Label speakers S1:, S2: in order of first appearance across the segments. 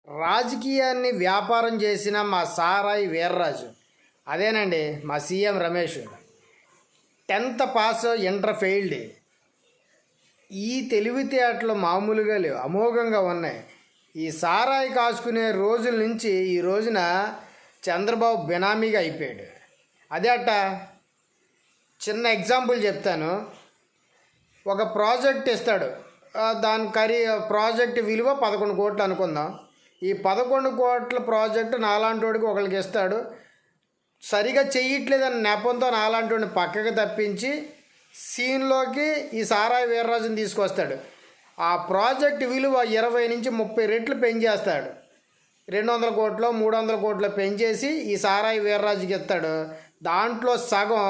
S1: రాజకీయాన్ని వ్యాపారం చేసిన మా సారాయి వీర్రాజు, అదేనండి మా CM Ramesh. 10th pass, inter failed. ఈ తెలివితేటలు మామూలుగా లేవు, అమోఘంగా ఉన్నాయి. ఈ సారాయి కాసుకునే రోజుల నుంచి ఈ రోజున చంద్రబాబు బినామీగా అయిపోయాడు. అదే అట్ట చిన్న ఎగ్జాంపుల్ చెప్తాను. ఒక ప్రాజెక్ట్ ఇస్తాడు, దాని ప్రాజెక్ట్ విలువ 11 కోట్లు అనుకుందాం. ఈ 11 కోట్ల ప్రాజెక్టు నాలాంటి వాడికి ఒకరికి ఇస్తాడు. సరిగా చెయ్యట్లేదని నెపంతో నాలాంటి వాడిని పక్కకి తప్పించి సీన్లోకి ఈ సారాయి వీర్రాజుని తీసుకొస్తాడు. ఆ ప్రాజెక్ట్ విలువ 20 నుంచి 30 రెట్లు పెంచేస్తాడు. 200 కోట్లు 300 కోట్లు పెంచేసి ఈ సారాయి వీర్రాజుకి ఇస్తాడు. దాంట్లో సగం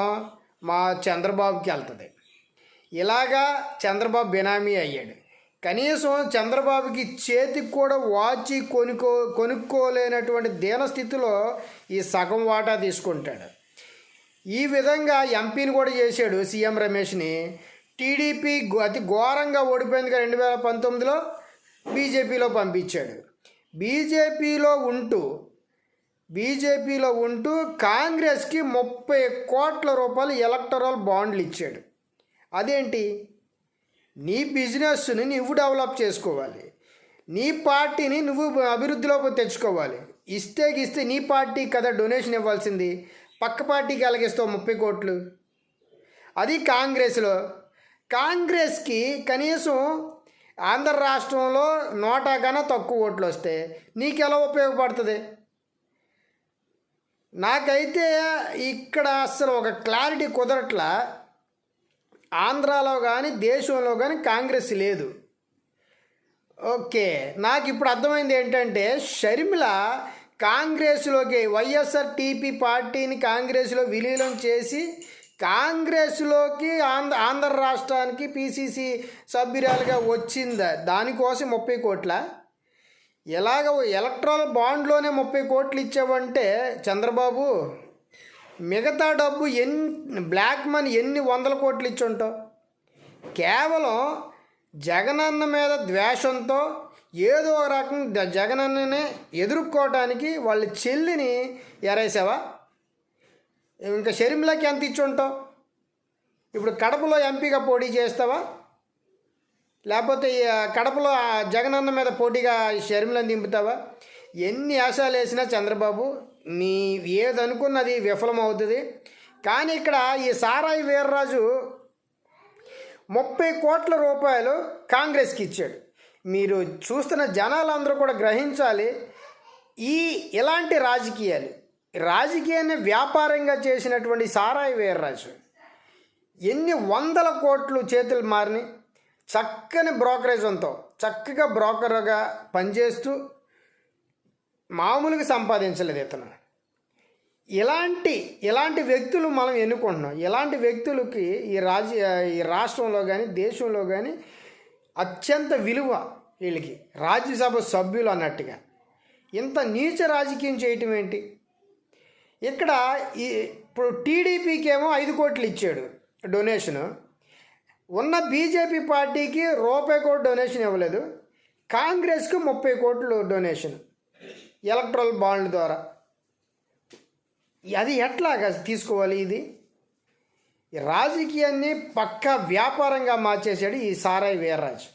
S1: మా చంద్రబాబుకి వెళ్తుంది. ఇలాగా చంద్రబాబు బినామీ అయ్యాడు. కనీసం చంద్రబాబుకి చేతికి కూడా వాచి కొనుక్కోలేనటువంటి దీనస్థితిలో ఈ సగం వాటా తీసుకుంటాడు. ఈ విధంగా ఎంపీని కూడా చేశాడు సీఎం రమేష్ని. టీడీపీ అతి ఘోరంగా ఓడిపోయింది 2019లో. బీజేపీలో పంపించాడు. బీజేపీలో ఉంటూ కాంగ్రెస్కి 30 కోట్ల రూపాయలు ఎలక్టరల్ బాండ్లు ఇచ్చాడు. అదేంటి? నీ బిజినెస్ని నువ్వు డెవలప్ చేసుకోవాలి, నీ పార్టీని నువ్వు అభివృద్ధిలోకి తెచ్చుకోవాలి. ఇస్తే నీ పార్టీ కదా డొనేషన్ ఇవ్వాల్సింది. పక్క పార్టీకి ఎలాగిస్తావు 30 కోట్లు? అది కాంగ్రెస్కి కనీసం ఆంధ్ర రాష్ట్రంలో 100 కన్నా తక్కువ ఓట్లు వస్తే నీకెలా ఉపయోగపడుతుంది? నాకైతే ఇక్కడ అసలు ఒక క్లారిటీ కుదరట్లా. ఆంధ్రాలో కానీ దేశంలో కానీ కాంగ్రెస్ లేదు. ఓకే, నాకు ఇప్పుడు అర్థమైంది ఏంటంటే షర్మిల కాంగ్రెస్లోకి వైఎస్ఆర్టీపీ పార్టీని కాంగ్రెస్లో విలీనం చేసి కాంగ్రెస్లోకి ఆంధ్ర రాష్ట్రానికి పీసీసీ సభ్యురాలుగా వచ్చిందా? దానికోసం 30 కోట్ల ఎలాగ ఎలక్ట్రల్ బాండ్లోనే 30 కోట్లు ఇచ్చావంటే చంద్రబాబు, మిగతా డబ్బు బ్లాక్ మనీ ఎన్ని 100 కోట్లు ఇచ్చి ఉంటావు? కేవలం జగనన్న మీద ద్వేషంతో ఏదో ఒక రకంగా జగనన్ననే ఎదుర్కోవటానికి వాళ్ళ చెల్లిని ఎరేసావా? ఇంకా షర్మిలకి ఎంత ఇచ్చి ఉంటావు? ఇప్పుడు కడపలో ఎంపీగా పోటీ చేస్తావా? లేకపోతే కడపలో జగనన్న మీద పోటీగా షర్మిలని దింపుతావా? ఎన్ని ఆశాలు వేసినా చంద్రబాబు నీ ఏదనుకున్నది విఫలమవుతుంది. కానీ ఇక్కడ ఈ సారాయి వీర్రాజు 30 కోట్ల రూపాయలు కాంగ్రెస్కి ఇచ్చాడు. మీరు చూస్తున్న జనాలందరూ కూడా గ్రహించాలి. ఇలాంటి రాజకీయాన్ని వ్యాపారంగా చేసినటువంటి సారాయి వీర్రాజు ఎన్ని 100 కోట్లు చేతులు మారిని చక్కని బ్రోకరేజంతో చక్కగా బ్రోకర్గా పనిచేస్తూ మామూలుగా సంపాదించలేదు ఇతను. ఇలాంటి వ్యక్తులు మనం ఎన్నుకుంటున్నాం. ఇలాంటి వ్యక్తులకి ఈ రాష్ట్రంలో కానీ దేశంలో కానీ అత్యంత విలువ. వీళ్ళకి రాజ్యసభ సభ్యులు అన్నట్టుగా ఇంత నీచ రాజకీయం చేయటం ఏంటి? ఇక్కడ ఇప్పుడు టీడీపీకి ఏమో 5 కోట్లు ఇచ్చాడు డొనేషను. ఉన్న బీజేపీ పార్టీకి రూపాయి కూడా డొనేషన్ ఇవ్వలేదు. కాంగ్రెస్కి 30 కోట్లు డొనేషన్ ఎలక్ట్రల్ బాండ్ల ద్వారా. అది ఎట్లాగా తీసుకోవాలి? ఇది రాజకీయాన్ని పక్కా వ్యాపారంగా మార్చేశాడు ఈ సారాయి వీర్రాజు.